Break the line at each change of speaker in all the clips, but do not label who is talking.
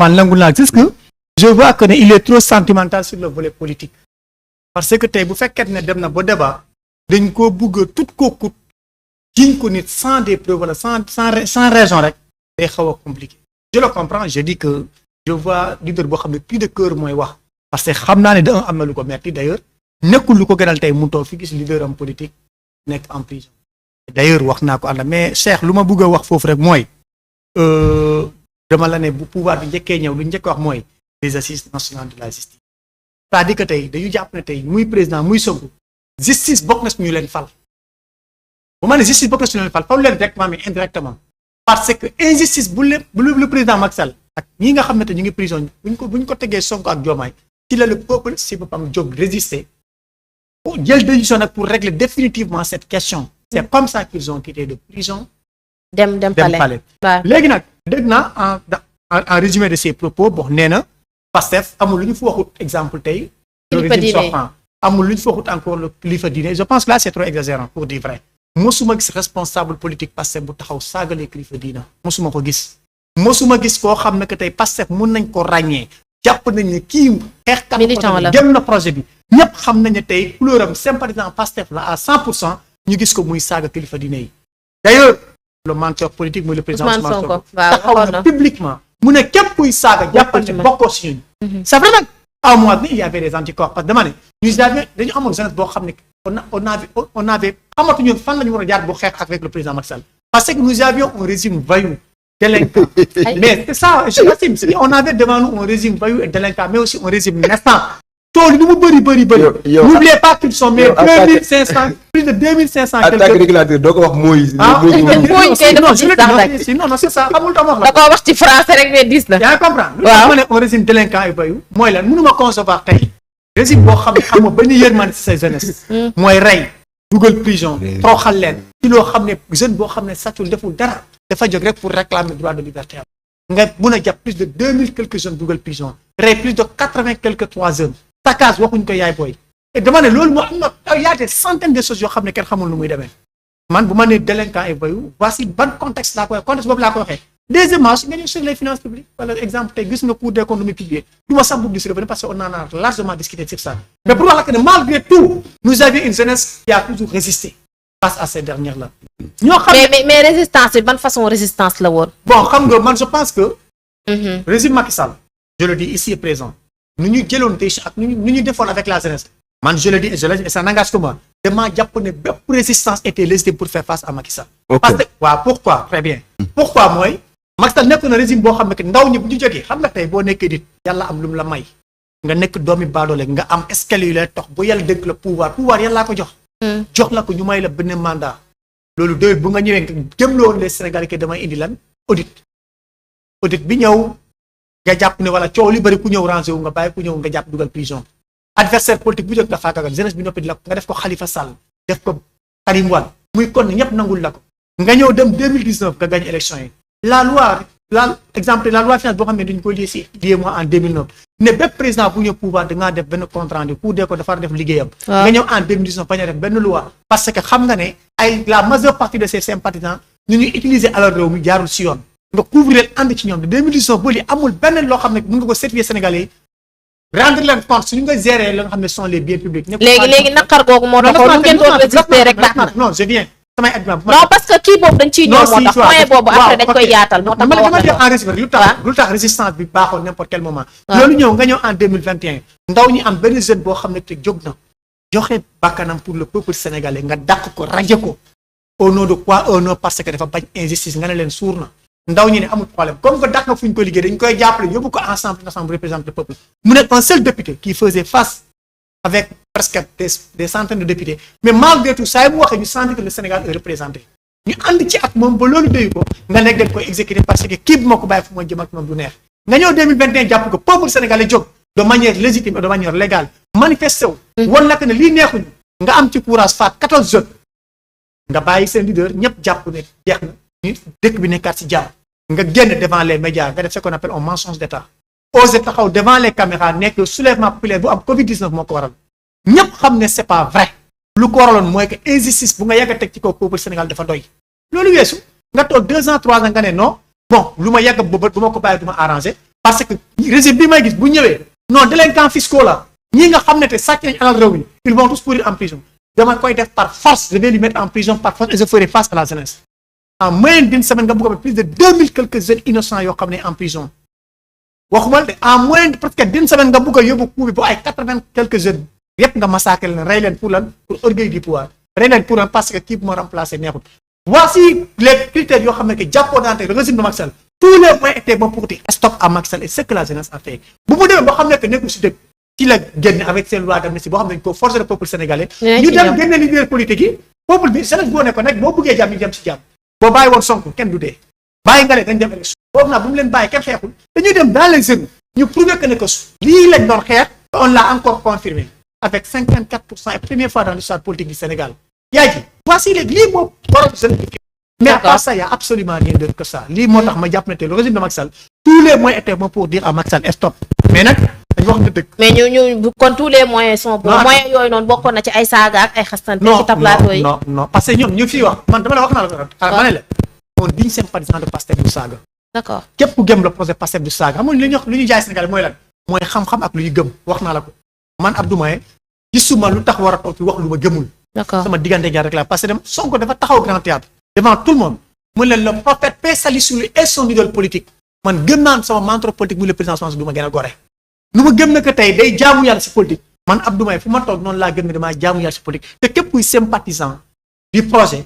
man nangu naa c'est que je vois que ne il est trop sentimental sur le volet politique parce que tey bu fekkee ne dem na ba débat dañ koo bugg tout koo kut jiñ ko nit sans des preuves wala sans raison rek day xaw a compliqué je le comprends je dis que je vois leader boo xam ne plus de cœur mooy wax parce que xam naa ne da am na lu ko metti d'ailleurs nekkul lu ko gënal tey mu toog fi gis leader am politique nekk en prison d'ailleurs wax naa ko ànd mais Cheikh lu ma bëgg a wax foofu rek mooy dama la ne bu pouvoir bi njëkkee ñëw lu njëkk wax mooy les assises nationales de la justice c'est-à-dire que tey dañu jàpp ne tey muy président muy Sonko justice bokk na si ñu leen fal bu ma ne justice bokk na si ñu leen fal falu leen directement mais indirectement parce que injustice bu le président Macky Sall ak ñi nga xam ne te ñu ngi prison buñ ko tegee Sonko ak Diomaye ci la le peuple si boppam jóg résister pour jël décision nag pour régler définitivement cette question c'est comme ça qu'ils ont quitté de prison
dem palais
léegi nag dégg naa en résumé de ses propos bon nee na Pastef amul lu ñu fa waxut exemple tey le régime sortant amul lu ñu fa waxut encore le kilifa diine je pense que là c'est trop exagérant pour dire vrai mosuma gis responsable politique Pastef bu taxaw saagalee kilifa diina mosuma ko gis mosuma gis koo xam ne que tey Pastef mun nañ ko ràññee jàpp nañ ne kii xeexkat projet bi gëm na projet bi ñëpp xam nañ ne tey couleur am sympathisant Pastef la à 100% ñu gis ko muy saaga kilifa diine yi d'ailleurs le menteur politique muy le président Ousmane Sonko taxaw na publiquement mu ne képp kuy saaga jàppal ne bokkoo si ñun c'est vrai nag à un moment donné il y avait des anticorps parce que dama ne ñu avions dañu amoon jeunesse boo xam ne on avait xamatuñu fan la ñu war a jaar bu xeex avec le président Macky Sall parce que nous avions un régime voyou délinquant mais c'est ça je l'assume on avait devant nous un régime voyou et délinquant mais aussi un régime naissant tool lu mu bëri n'oubliez pas qu'ils sont mais 2500 plus de 2500
attaque régulateur doo ko wax mooy
non c'est ça xamul tam wax la
da koo wax ci français rek mais dis la
yaa comprendre lu ma ne un régime délinquant et voyou mooy lan mënuma concevoir tey régime boo xam ne xam nga ba ñu yërmande ci sa jeunesse mooy rey dugal prison toroxal leen ci loo xam ne jeune boo xam ne sàccul deful dara dafa jóg rek pour réclamer droit de liberté nga mun a jàpp plus de 2000 quelques jeunes dugal prison rey plus de 80 quelques 3 jeunes Sakaz waxuñ ko yaay booy et dama ne loolu moo am na y a des centaines de choses yoo xam ne kenn xamul nu muy demee man bu ma nee délinquant et voyou voici ban contexte laa koy contexte boobu laa koy waxee deuxièmement su nga ñëw sur les finances publiques wala exemple tey gis nga Cour des comptes nu muy publié du ma sax bëgg di si revenir parce que on en a largement discuté sur ça mais pour wax la que ne malgré tout nous avions une jeunesse qui a toujours résisté face à ces dernières là ñoo xam
mais résistance bi ban façon résistance la woon
bon xam nga man je pense que régime Macky Sall je le dis ici et présent nu ñu jëloon tey ak nu ñu defoon avec la jeunesse man je le dis et ça n'engage que moi dama jàpp ne bépp résistance était légitime pour faire face à Macky Sall parce que waaw pourquoi très bien pourquoi mooy Macky Sall nekk na régime boo xam ne que ndaw ñi bu ñu jógee xam nga tey boo nekkee nit yàlla am lu mu la may nga nekk doomi baadoole nga am escalier yu lay tox bu yàlla dëgg la pouvoir yàllaa ko jox la ko ñu may la benn mandat loolu doyul bu nga ñëwee nga jëmloo les Sénégalais que damay indi lan audit bi ñëw nga jàpp ne wala coow li bëri ku ñëw rangé wu nga bàyyi ku ñëw nga jàpp dugal prison adversaire politique bu jóg nga faagagal jeunesse bi noppi di la ko nga def ko Khalifa Sall def ko Karim Wade muy kon ñëpp nangul la ko nga ñëw dem 2019 nga gagne élection yi la loi finance boo xam ne dañu ko lié moi en 2009 ne bépp président bu ñëw pouvoir da ngaa def benn compte rendu ku dee ko dafa def liggéeyam nga ñëw en 2019 bañ a def benn loi parce que xam nga ne ay la majeure partie de ces sympathisants ñu ñuy utiliser alal réew mi jaarul si yoon nga couvrir ànd ci ñoom de 2019 ba li amul benn loo xam ne mën nga ko certifier Sénégalais yi rendre leen compte suñu nga gérer la nga xam ne sont les biens publics.
léegi naqar googu moo taxoon ngeen doon résister rek baax na.
non je viens samay argument.
non parce que kii boobu dañ ciy ñëw moo tax point boobu après dañ koy yaatal moo tax ma wax
en résumé lu tax résistance bi baaxoon n'importe quel moment. loolu ñëw nga ñëw en 2021 ndaw ñi am benn jeune boo xam ne te jóg na joxe bakkanam pour le peuple sénégalais nga dàq ko raje ko au nom de quoi au nom parce que dafa bañ injustice nga ne leen suur na ndaw ñi ne amul problème comme que dàq nga fu ñu ko liggéey dañ koy jàppale yóbbu ko ensemble représente le peuple mu nekk un seul député qui faisait face avec presque des centaines de députés mais malgré tout saa yi mu waxee ñu sentir que le Sénégal est représenté ñu ànd ci ak moom ba loolu doyu ko nga nekk dañ koy exécuter parce que kii bi moo ko bàyyi fu ma jëm ak moom du neex nga ñëw 2021 jàpp ko peuple sénégalais jóg de manière légitime et de manière légale manifesté wu wan la que ne lii neexuñu nga am ci courage faat 14 jeunes nga bàyyi seen leader ñëpp jàpp ne jeex na ñu dëkk bi nekkaat ci jàmm nga génn devant les médias nga def ce qu'on appelle un mensonge d'état osé taxaw devant les caméras nekk soulèvement populaire bu am Covid-19 moo ko waral ñëpp xam ne c'est pas vrai lu ko waraloon mooy que injustice bu nga yàgg a teg ci kaw peuple Sénégal dafa doy loolu weesu nga toog 2 ans 3 ans nga ne non bon lu ma yàgg bu ma ko bàyyi du ma arrangé parce que régime bi may gis bu ñëwee non délinquants fiscaux la ñii nga xam ne te sàcc nañ alal réew mi ils vont tous pourrir en prison dama koy def par force je vais lui mettre en prison par force et je ferai face à la jeunesse en moyenne d'une semaine nga bëgg a mettre plus de 2000 quelques jeunes innocents yoo xam ne en prison waxuma de en moyenne presque d'une semaine nga bëgg a yóbbu coup bi ba ay 80 quelques jeunes yëpp nga massacre leen rey leen pour lan pour orgueil du pouvoir rey leen pour lan parce que kii bu ma remplacer neexut voici les critères yoo xam ne que jàppoo daante le régime de Macky Sall tous les moyens étaient bons pour dire stop à Macky Sall et ce que la jeunesse a fait bu mu demee boo xam ne que nekkul si dëkk ci la génn avec seen loi d'amnistie boo xam ne dañ ko forcer le peuple sénégalais ñu dem génne leader politique yi peuple bi jeunesse boo ne ko nag boo bëggee jàmm ñu dem si jàmm boo bàyyi woon Sonko kenn du dee bàyyi nga leen dañ dem élection boobu naa bu mu leen bàyyi kenn xeexul dañuy dem dans les urnes ñu prouver que ne que lii lañ doon xeex on l'a encore confirmé avec 54% et première fois dans l'histoire politique du Sénégal yaa ji voici les lii moo borom jeune mais à part ça y a absolument rien d'autre que ça lii moo tax ma jàpp ne te le régime de Macky Sall tous les moyens étaient bons pour dire à Macky Sall stop mais nag dañu wax dëgg
mais ñu kon tous les moyens sont bons moyens yooyu noonu bokkoon na ci ay saaga ak ay xastante ci tablato yi
non parce que ñoom ñu fii wax man dama la wax naa la ma ne la on digne sympathisant de Pastef du saaga
d'accord
képp ku gëm le projet Pastef du saaga xam nga lu ñu jaay Sénégal mooy lan mooy xam-xam ak lu ñu gëm wax naa la ko man Abdou Maye gisuma lu tax war a toog fi wax lu ma gëmul
d'accord
sama diggante gi rek la parce que dem Sonko dafa taxaw grand théâtre devant tout le monde mu leen le prophète paix salut sur lui et son idole politique man gëm naan sama mentor politique muy le président Sonko du ma gën a gore nu ma gëm na que tey day jaamu yàlla si politique man Abdou Maye fu ma toog noonu laa gëm ne damaa jaamu yàlla si politique te képp kuy sympathisant du projet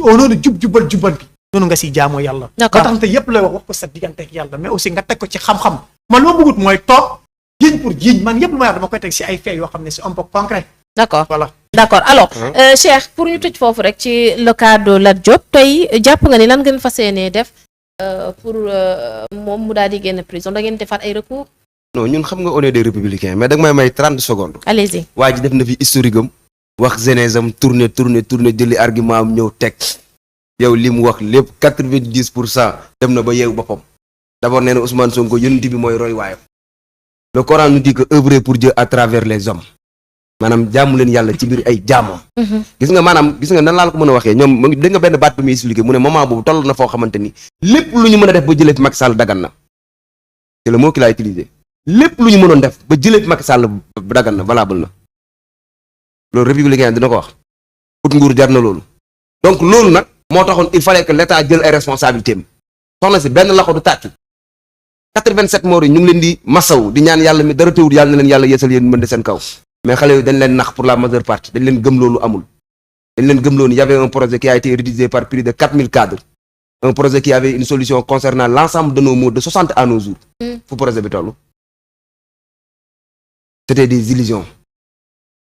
au nom de jubal jubbanti noonu nga siy jaamoo yàlla ba tax te yépp lay wax ko sa diggante ak yàlla mais aussi nga teg ko ci xam-xam man lu ma bëggut mooy toog jiiñ pour jiiñ man yépp lu ma wax dama koy teg si ay faits yoo xam ne c'est un peu concret
d'accord
voilà
d'accord alors Cheikh pour ñu tëj foofu rek ci le cas de Lat Diop tey jàpp nga ni lan ngeen fas yéenee def pour moom mu daal di génn prison da ngeen defaat ay recours
non ñun xam nga on est des républicains mais da nga may 30 secondes.
allez-y
waa ji def na fi historique am wax genèse am tourner jëli argument am ñëw teg yow li mu wax lépp 90% dem na ba yeewu boppam d'abord nee na Ousmane Sonko yonent bi mooy roy waayam le Coran nous dit que œuvrer pour Dieu à travers les hommes maanaam jaamu leen yàlla ci biir ay jaamoom. gis nga nan laa la ko mën a waxee ñoom dégg nga benn baat bi muy expliqué mu ne moment boobu toll na foo xamante ni lépp lu ñu mën a def ba jëlee fi Macky Sall dagan na c'est le mot qu'il a utilisé lépp lu ñu mënoon def ba jëlee fi Macky Sall dagan na valable na loolu républicain dina ko wax ut nguur jar na loolu donc loolu nag moo taxoon il fallait que l'État jël ay responsabilités am soxna si benn loxo du tàccu 87 morts yi ñu ngi leen di masaw di ñaan yàlla mi dara teewul yàlla na leen yàlla yeesal yéen mën de seen kaw mais xale yooyu dañ leen nax pour la majeure partie dañ leen gëm loolu amul dañ leen gëm loolu y avait un projet qui a été rédigé par plus de 4000 cadres un projet qui avait une solution concernant l'ensemble de nos maux de 60 à nos jours fu projet bi toll c'était des illusions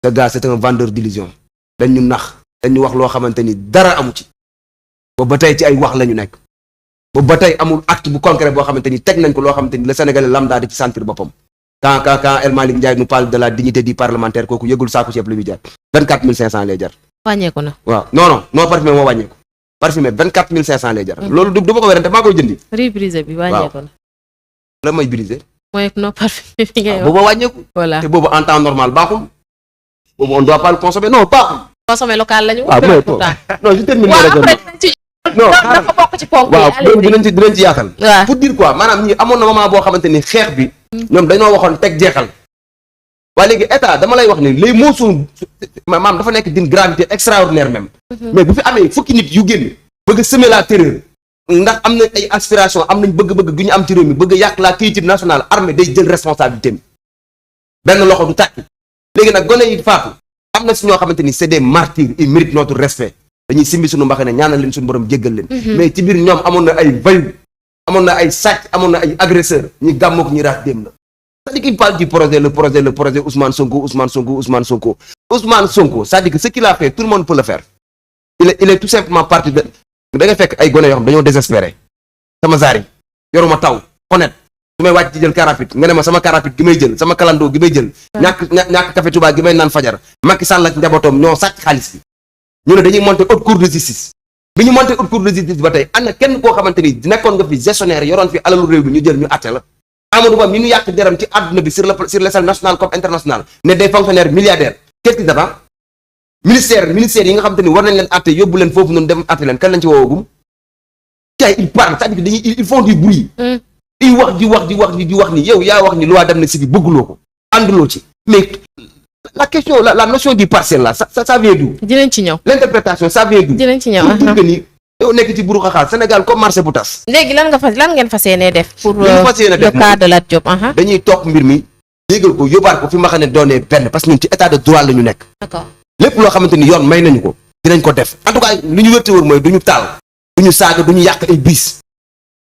ce gars c'est un vendeur d'illusions dañ ñu nax dañ ñu wax loo xamante ni dara amu ci boobu ba tey ci ay wax la ñu nekk boobu ba tey amul acte bu concret boo xamante ni teg nañ ko loo xamante ni le Sénégalais lambda di ci sentir boppam quand El Malick Ndiaye nous parle de la dignité du parlementaire kooku yëgul saaku ceeb lu muy jar 24500 lay jar.
wàññeeku na.
waaw non parfumé moo wàññeeku parfumé 24500 lay jar. loolu du ma ko werante maa koy jëndi.
riz brisé bi wàññeeku na.
la may brisé.
mooy non parfumé bi ngay wax.
boobu wàññeeku.
voilà
te boobu en temps normal baaxul. boobu on doit pas le consommer non baaxul.
consommé local lañu.
waaw mooy non je termine.
waaw après non dafa bokk ci ponk yi.
waaw dinañ ci yaatal.
waaw
pour dire quoi maanaam ñi amoon na moment boo xamante ni xeex bi. ñoom dañoo waxoon teg jeexal. waaye léegi état dama lay wax ni les mots sont maanaam dafa nekk d'une gravité extraordinaire même. mais bu fi amee fukki nit yu génn. bëgg a semer la terreur. ndax am nañ ay aspiration am nañ bëgg-bëgg gu ñu am ci réew mi bëgg a yàq la culture nationale armée day jël responsabilité am. benn loxo du tàkk. léegi nag gone yi faatu. am na si ñoo xamante ni c'est des martyrs ils méritent notre respect. dañuy simbi suñu mbaxane ñaanal leen suñu borom jéggal leen. mais ci biir ñoom amoon na ay voyous. amoon na ay sàcc amoon na ay agresseurs ñi gàmmook ñi raas dem la. c'est-à-dire qu'il parle du projet le projet Ousmane Sonko c'est-à-dire que ce qu'il a fait tout le monde peut le faire. il est tout simplement parti de da ngay fekk ay gone yoo xam dañoo désespéré. sama zaari yoruma taw honnête su may wàcc ci jël carapit nga ne ma sama carapit gi may jël sama kalandoo gi may jël. ñàkk café Touba gi may naan fajar. Macky Sall ak njabootoom ñoo sàcc xaalis bi. ñu ne dañuy monter haute cour de justice. bi ñu monter haute cour de justice ba tey am na kenn koo xamante ni nekkoon nga fi gestionnaire yoroon fi alalu réew bi ñu jël ñu àtte la. Amadou Ba mi ñu yàq deram ci àdduna bi sur l'échelle nationale comme internationale ne des fonctionnaires milliardaires qu'est-ce qu'ils attendent ministère yi nga xamante ni war nañ leen àtte yóbbu leen foofu noonu dem àtte leen kan lañ ci woowagum. kay ils parlent c'est-à-dire que ils font du bruit. di wax ni yow yaa wax ni loi d'amnistie bi bëgguloo ko ànduloo ci mais la question la notion du partiel là ça vient d'où?
dinañ ci ñëw.
L'interprétation ça vient d'où?
dinañ ci ñëw.
pour dire que ni yow nekk ci buru xaxaar Sénégal comme marché bu tas.
léegi lan ngeen fas yéenee def. pour
li ñu fas yéene def
le cas de Lat Diop.
dañuy topp mbir mi yéegal ko yóbbaat ko fi ma xam ne doonee benn parce que ñun ci état de droit la ñu nekk.
d'accord
lépp loo xamante ni yoon may nañu ko dinañ ko def en tout cas li ñu wërte wër mooy du ñu taal du ñu saaga du ñu yàq ay bis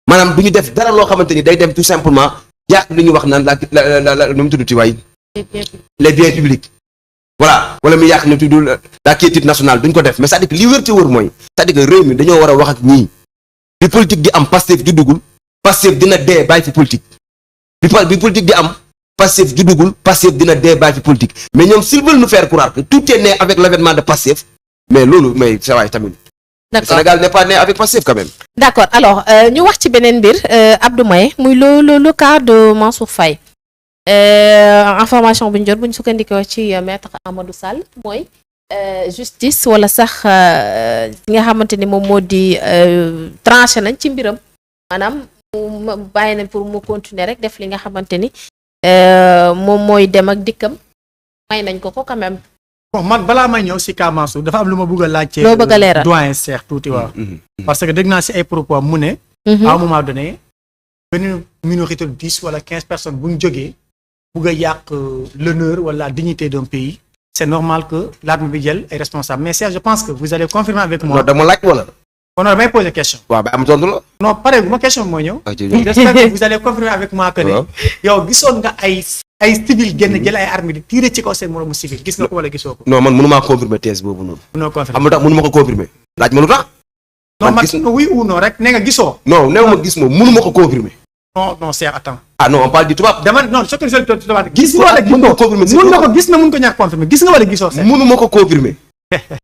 maanaam du ñu def dara loo xamante ni day dem tout simplement yàq li ñu wax naan la nu mu tudd ci waay les biens publics voilà wala mu yàq ni tudd la quiétude nationale duñ ko def mais c'est-à-dire que li wërte wër mooy c'est-à-dire que réew mi dañoo war a wax ak ñii bi politique di am Pastef di duggul Pastef dina dee bàyyi fi politique bi politique di am Pastef juddugul Pastef dina dee bàyyi fi politique mais ñoom s'ils veulent nous faire croire que tout est né avec l'avènement de Pastef mais loolu mais sa waay tamit.
d'accord
Sénégal n'est pas né avec Pastef quand même.
d'accord alors ñu wax ci beneen mbir Abdou Mbaye muy le cas de Mansour Faye information bu ñu jot bu ñu sukkandikoo ci maître Amadou Sall mooy justice wala sax nga xamante ni moom moo di tranché nañ ci mbiram maanaam mu bàyyi nañ pour mu continuer rek def li nga xamante ni moom mooy dem ak dikkam may nañ ko quand même.
bon man balaa may ñëw si cas Mansour dafa am lu ma bëgg a laajte.
loo bëgg a leeral
doyen Cheikh tuuti waaw. parce que dégg naa si ay propos mu ne. à un moment donné benn minorité de 10 wala 15 personnes bu ñu jógee bëgg a yàq l'honneur wala la dignité d'un pays. c'est normal que l'armée bi jël ay responsables mais Cheikh je pense que vous allez confirmer avec moi.
non dama laaj wala.
kon non damay poser question.
waaw ba am tontu la.
non pare bu ma question bi mooy ñëw. j'espère que vous allez confirmer avec moi que ne. yow gisoon nga ay civil génn jël ay armes di tirer ci kaw seen moromu civil gis nga ko wala gisoo ko.
non man mënumaa confirmer thèse boobu noonu.
mënoo confirmer
xam nga tax mënuma ko confirmer. laaj ma lu tax.
non man oui ou non rek ne nga gisoo.
non néew ma gis moom mënuma ko confirmer.
non Cheikh attends.
ah non on parle du tubaab.
dama non ce que je te demande gis nga wala gisoo mën na ko gis na mën ko ñàkk confirmer gis nga wala gisoo Cheikh.
mënuma ko confirmer.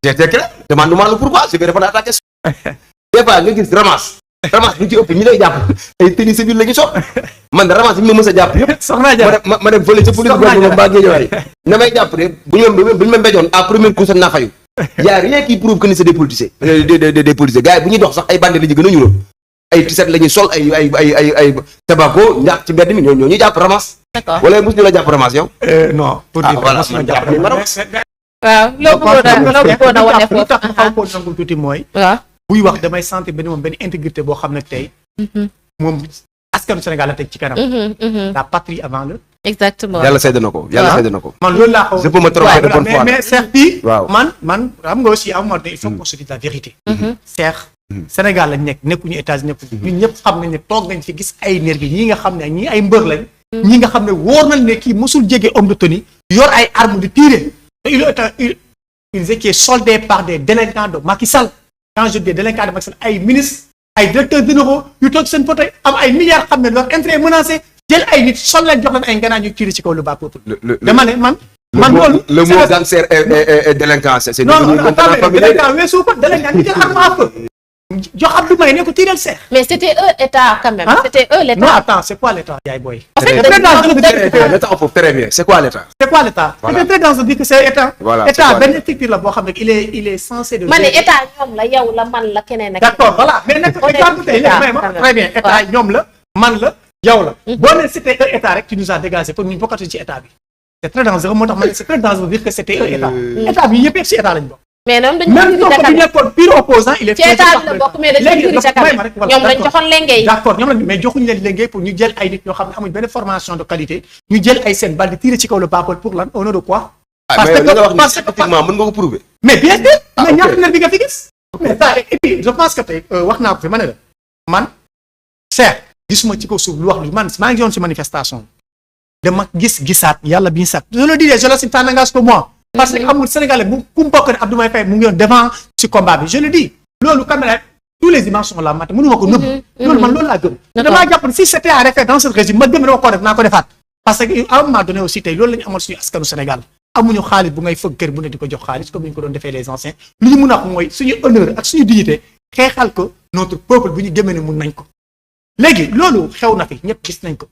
c'est clair demande-moi le pourquoi je vais répondre à ta question. des fois nga gis ramasse lu ci ëpp ñi lay jàpp ay tenue civile la ñu sox man de ramasse yi ñu ma mës a jàpp yëpp
soxna Dia
ma dem fële ca police boobu mbaa Guédiawaye na may jàpp de bu ñu ma mbéjoon à première course naa fayu y a rien qui prouve que ni c'est des politiciens des policiers gars yi bu ñuy dox sax ay bande la ñu gën a ñuuloo ay tiset la ñuy sol ay tabaco njaax ci mbedd mi ñoo ñuy jàpp ramasse wala mos ñu la jàpp ramasse yow
non pour dire
voilà man jàpp ni ma ramasse
waaw loo bëggoon a wane foofu
xaw koo nangul tuuti mooy
waaw
buy wax damay sentir benn moom benn intégrité boo xam ne tey moom askanu Sénégal la teg ci kanam la patrie avant le
exactement
yàlla sedd na ko
man loolu laa xaw
je peux me tromper de bonne foi
mais Cheikh bi
waaw
man xam nga aussi à un moment donné il faut qu'on se dise la vérité Cheikh Sénégal lañ nekkuñu États-Unis ñun ñëpp xam nañ ne toog nañ fi gis ay nervi ñi nga xam ne ñii ay mbër lañ ñi nga xam ne wóor nañ ne kii mosul jege homme de tenue yor ay armes di tirer ils étaient soldés par des délinquants de Macky Sall quand je dis délinquants de Macky Sall ay ministres ay directeurs généraux yu toog seen fauteuil am ay milliards xam ne leur intérêt menacé jël ay nit sol leen jox leen ay nganaa ñu tirer ci kaw le bas peuple dama ne man loolu
le mot gangster et délinquant c'est
non délinquant weesu ko délinquant ñu jël arme à feu jox Abdou Mbaye ne ko tiireel Cheikh.
mais c'était eux état quand même. C'était eux l'état.
non attends c'est quoi l'état yaay booy.
en fait
l'état on peut très bien c'est quoi l'état.
c'est quoi l'état.
Voilà.
C'était dans ce dit que c'est état.
Voilà,
état
c'est quoi
benn structure la boo xam ne il est censé de.
ma ne état ñoom la yow la man la keneen ak.
d'accord voilà mais nag exemple tey léegi may ma très bien état ñoom la man la yow la. boo nee c'était un état rek tu nous as dégagé pour ñu bokkati ci état bi. c'est très dangereux moo tax ma ne c'est très dangereux de dire que c'était un état. état bi yëpp ci état lañ bokk.
mais ñoom dañu
même soo ko nekkoon pire opposant il est.
ci état bi la bokk mais dañu diri ca kanam ñoom dañ joxoon lengay.
d'accord ñoom lañ mais joxuñu leen lengay pour ñu jël ay nit ñoo xam ne amuñ benn formation de qualité ñu jël ay seen bal di tirer ci kaw le bas pour lan au nom de quoi.
parce que nga wax ni scientifiquement mën nga ko prouver.
mais bien sûr. mais ñaata nerf bi nga fi gis. mais ça et puis je pense que tey wax naa ko fi ma ne la man Cheikh gisuma ci kaw suuf lu wax lu man maa ngi yoon ci manifestation dama gisaat yàlla bi ñu sat je le dis je le ça n'engage que moi. parce que amul Sénégalais bu ku mu bokk ne Abdou Mbaye Faye mu ngi yoon devant ci combat bi je le dis loolu caméra tous les images sont là mat mënuma ko nëbb loolu man loolu laa gëm damaa jàpp ne si c'était à refaire dans ce régime ma gëm ne dama ko def naa ko defaat parce que à un moment donné aussi tey loolu la ñu amoon suñu askanu Sénégal amuñu xaalis bu ngay fëgg kër bu ne di ko jox xaalis comme ni ñu ko doon defee les anciens li ñu mun a wax mooy suñu honneur ak suñu dignité xeexal ko notre peuple bu ñu gëmee ne mun nañ ko léegi loolu xew na fi ñëpp gis nañ ko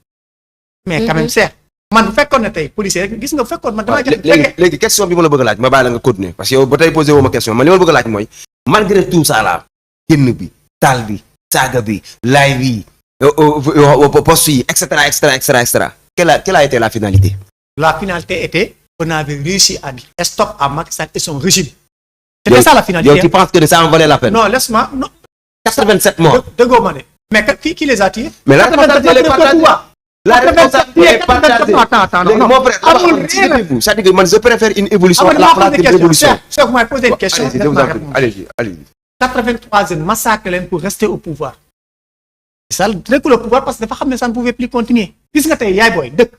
mais quand même Cheikh man bu fekkoon ne tey policier rek gis nga bu fekkoon man damaa jàpp
léegi question bi ma la bëgg a laaj ma bàyyi la nga continuer parce que yow ba tey posé woo ma question man li ma la bëgg a laaj mooy malgré tout ça là génn bi taal bi saaga bi laay bi poste yi et cetera. Quelle a été la finalité?
La finalité était on avait réussi à dire stop à Macky Sall et son régime. C'était ça la finalité.
yow tu penses que ça en valait la peine?
Non, laisse-moi. Non.
87 morts.
Dëggoo ma ne. Mais qui les a tirés?
Mais la responsabilité est partagée. La responsabilité est partagée.
Attends, non.
Mon frère, c'est-à-dire que man je préfère une évolution à la place d'une révolution.
Cheikh, vous m'avez posé une question.
Allez-y, je vous en prie. Allez-y.
83e massacre leen pour rester au pouvoir. Ça nekkul au pouvoir parce que dafa xam ne ça ne pouvait plus continuer. Gis nga tey yaay booy dëkk.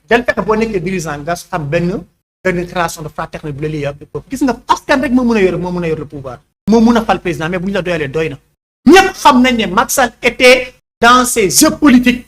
del fekk boo nekkee dirigeant nga am benn création de fraternité bu la lii yëpp. Gis nga askan rek moo mën a yor le pouvoir. moo mën a fal président mais bu ñu la doyalee doy na. ñëpp xam nañ ne Macky Sall était dans ses jeux politiques.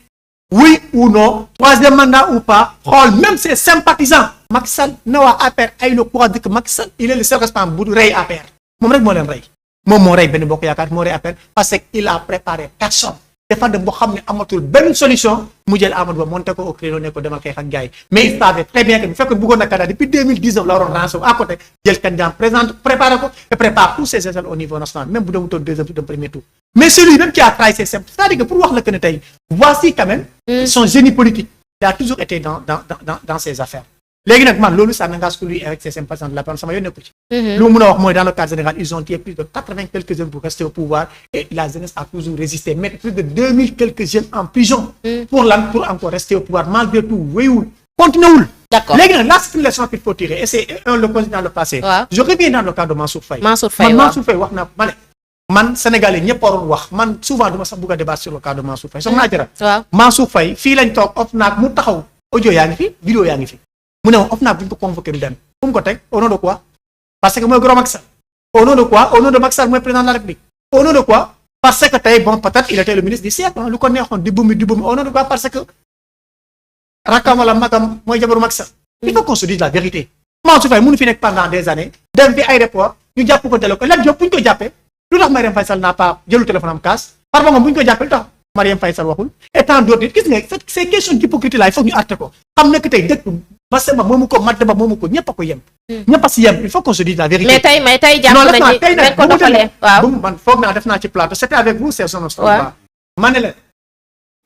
Oui ou non, troisième mandat ou pas, même ses sympathisants. Macky Sall na waa APR ay le courage que Macky Sall il est le seul responsable bu rey APR. moom rek moo leen rey. moom moo rey Benno Bokk Yaakaar moo rey APR parce que il a préparé personne. dafa dem boo xam ne amatul benn solution mu jël Amadou Ba monté ko au créneau ne ko demal xeex ak gars yi mais il savait très bien que bu fekkee bëggoon na candidat depuis 2019 la waroon rancé à côté jël candidat présente préparé ko et prépare tous ses échelles au niveau national même bu demutoon deuxième tour de premier tour mais celui même qui a trahi ses symptômes c'est-à-dire que pour wax la que ne tey voici quand même son génie politique il a toujours été dans ses affaires léegi nag man loolu ça n'engage que lui avec ses sympathisants de la personne sama yoon nekku ci lu mu mën a wax mooy dans le cadre général ils ont tué plus de 80 quelques jeunes pour rester au pouvoir et la jeunesse a toujours résisté mettre plus de 2000 quelques jeunes en prison pour encore rester au pouvoir malgré tout wéyul continué wul
d'accord
léegi nag la leçon qu'il faut tirer et c'est le continue dans le passé je reviens dans le cas de Mansour Faye Mansour Faye wax na ma ne man Sénégalais ñëpp waroon wax man souvent duma sax bëgg a débattre sur le cas de Mansour Faye soxna Adjara Mansour Faye fii lañ toog OFNAC mu taxaw audio yaa ngi fi vidéo yaa ngi fi mu ne woon OFNAC bu ñu ko convoqué du dem fu mu ko teg au nom de quoi parce que mooy gros Macky Sall au nom de quoi au nom de Macky Sall mooy président de la République au nom de quoi parce que tey bon peut-être il était le ministre du siècle lu ko neexoon di bumi au nom de quoi parce que rakam wala magam mooy jabaru Macky Sall il faut qu'on se dise la vérité Mansour Faye mënu fi nekk pendant des années dem fi aéroport ñu jàpp ko delloo ko Lat Diop bu ñu ko jàppee lu tax Marième Faye Sall n'a pas jëlu téléphone am kaas par moom bu ñu ko jàppee lu tax Marième Faye Sall waxul et tant d'autres nit gis nga ces questions d'hypocrisie là il faut ñu àtte ko xam ne que tey dëkk Massamba moomu ko Madaba moomu ko ñëpp a ko yem. ñëpp a si yem il faut qu'on se dise la vérité.
mais tey jàpp nañu dañ ko doxalee waaw
man foog naa def naa ci plateau c'était avec vous c'est son histoire. ma ne la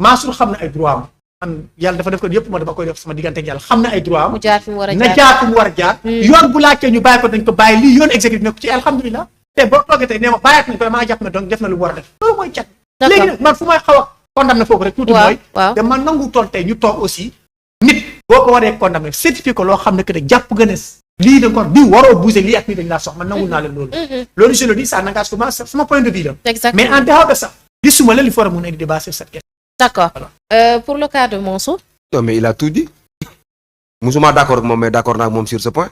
Mansour xam na ay droit am man yàlla dafa def ko yëpp ma dama koy def sama diggante ak yàlla xam na ay droit am.
mu jaar fi mu war a jaar
na jaar fi mu war a jaar. yoon bu laajtee ñu bàyyi ko dañ ko bàyyi lii yoon exécutif nekk ci alhamdulilah te boo toogee tey nee ma bàyyi nañ ko maa jàpp ne donc def na lu mu war a def loolu mooy cat. léegi nag man fu may xaw a condamné foofu rek tuuti mooy te man nangu tool tey ñu toog aussi nit boo ko waree condamné certifié ko loo xam ne que ne jàpp nga ne lii da ko di waroo bouger lii ak lii dañ laa sox man nangul naa leen loolu loolu je le dis ça n'engage que moi sama point de vue la mais en dehors de ça gisuma leen li war a mën a débat sur cette question.
D'accord. Pour le cas de Mansour.
Non mais il a tout dit musuma d'accord ak moom mais d'accord naa ak moom sur ce point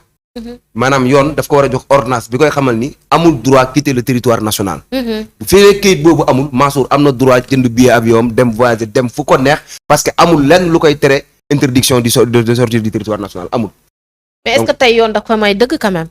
maanaam yoon daf ko war a jox ordonnance bi koy xamal ni amul droit quitter le territoire national bu fekkee kayit boobu amul Mansour am na droit jënd billet avion dem voyager dem fu ko neex parce que amul lenn lu koy tere interdiction de sortir du territoire national amul.
Mais est-ce que tey yoon da ko may dëgg quand même.